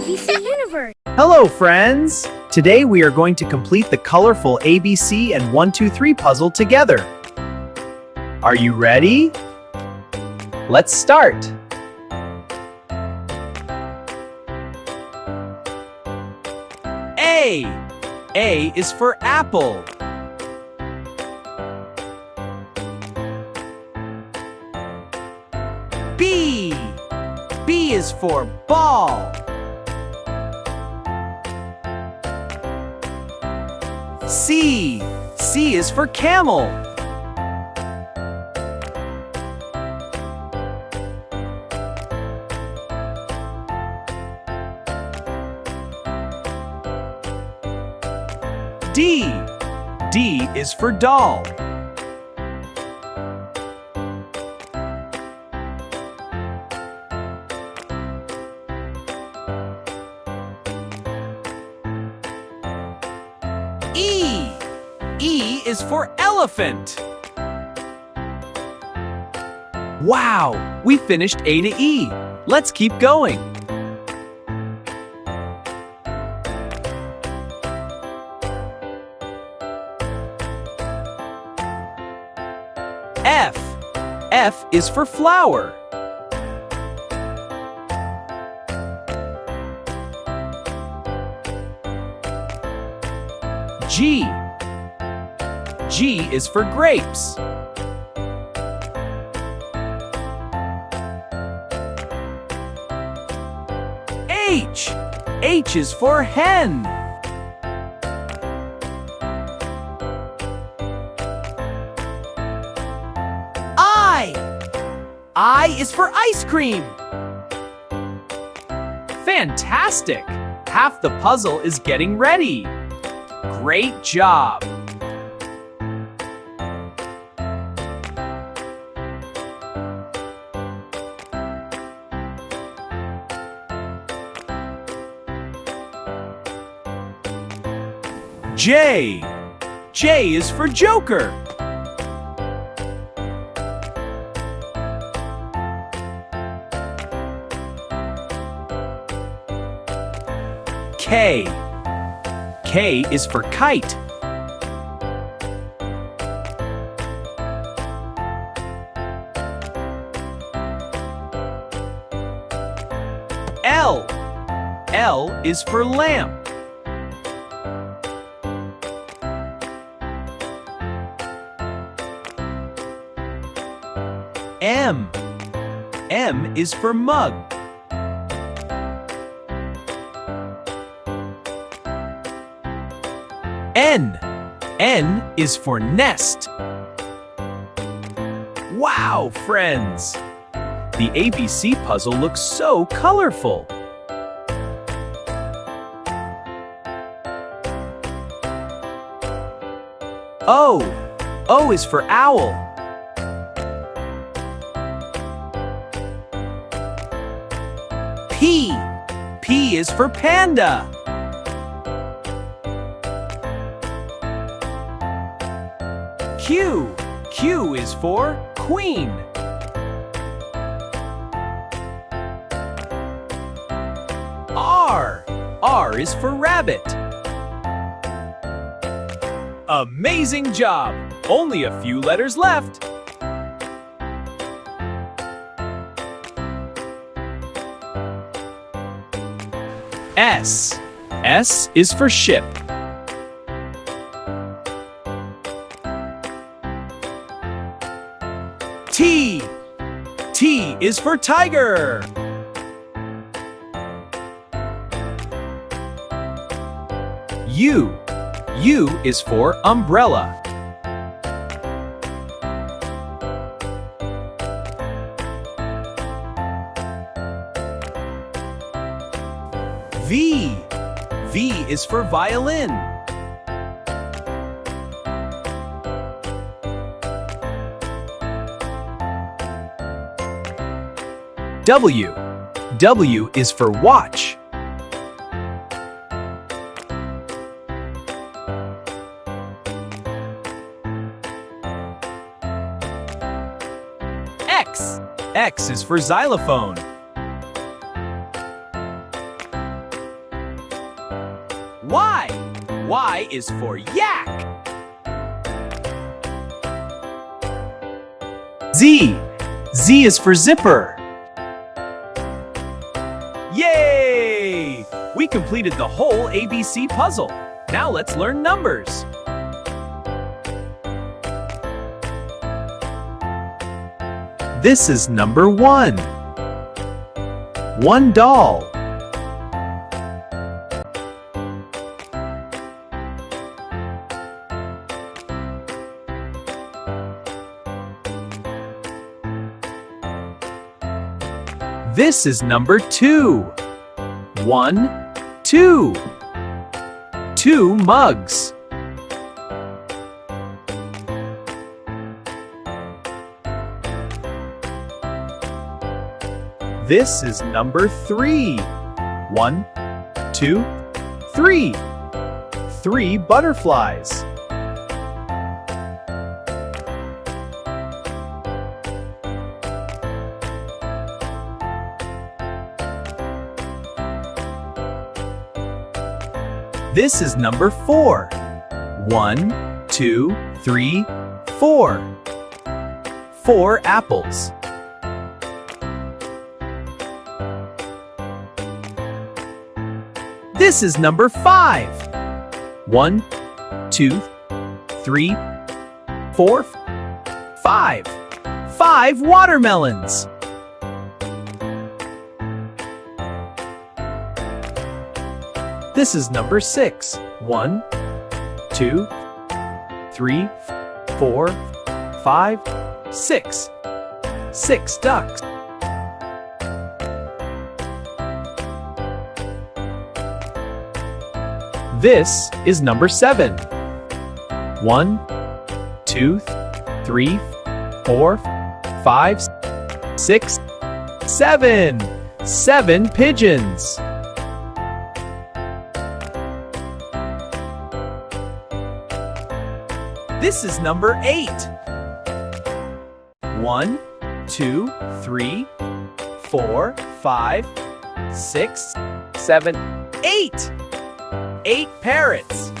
ABC universe. Hello, friends! Today we are going to complete the colorful ABC and 1, 2, 3 puzzle together. Are you ready? Let's start! A. A is for apple. B. B is for ball. C. C is for camel. D. D is for doll. E. E is for elephant. Wow, we finished A to E. Let's keep going. F. F is for flower. G. G is for grapes. H. H is for hen. I is for ice cream. Fantastic! Half the puzzle is getting ready. Great job! J. J is for Joker. K. K is for kite. L. L is for lamp. M. M is for mug. N. N is for nest. Wow, friends! The ABC puzzle looks so colorful. O. O is for owl. P. P is for panda. Q. Q is for queen. R. R is for rabbit. Amazing job! Only a few letters left. S. S is for ship. T. T is for tiger. U. U is for umbrella. V. V is for violin. W. W is for watch. X. X is for xylophone. Y. Y is for yak. Z. Z is for zipper. Yay! We completed the whole ABC puzzle. Now let's learn numbers. This is number 1. 1 doll. This is number 2. 1, 2. 2 mugs. This is number 3. 1, 2, 3. 3 butterflies. This is number 4. 1, 2, 3, 4. 4 apples. This is number 5. 1, 2, 3, 4, 5. 5 watermelons. This is number 6. 1, 2, 3, 4, 5, 6. 6 ducks. This is number 7. 1, 2, 3, 4, 5, 6, 7. 7 pigeons. This is number 8. 1, 2, 3, 4, 5, 6, 7, 8. 8 parrots.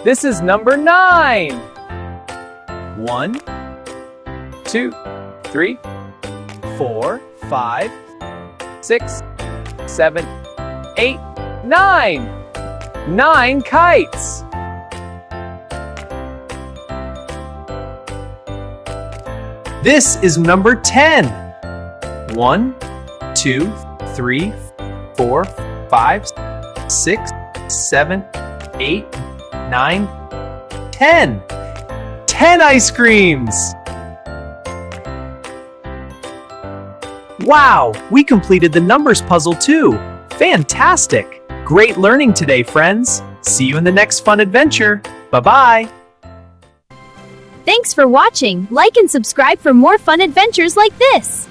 This is number 9. 1, 2, 3, 4, 5, 6, 7, 8, 9. 9 kites. This is number 10. 1, 2, 3, 4, 5, 6, 7, 8, 9, 10. 10 ice creams! Wow, we completed the numbers puzzle too. Fantastic! Great learning today, friends. See you in the next fun adventure. Bye-bye! Thanks for watching. Like and subscribe for more fun adventures like this.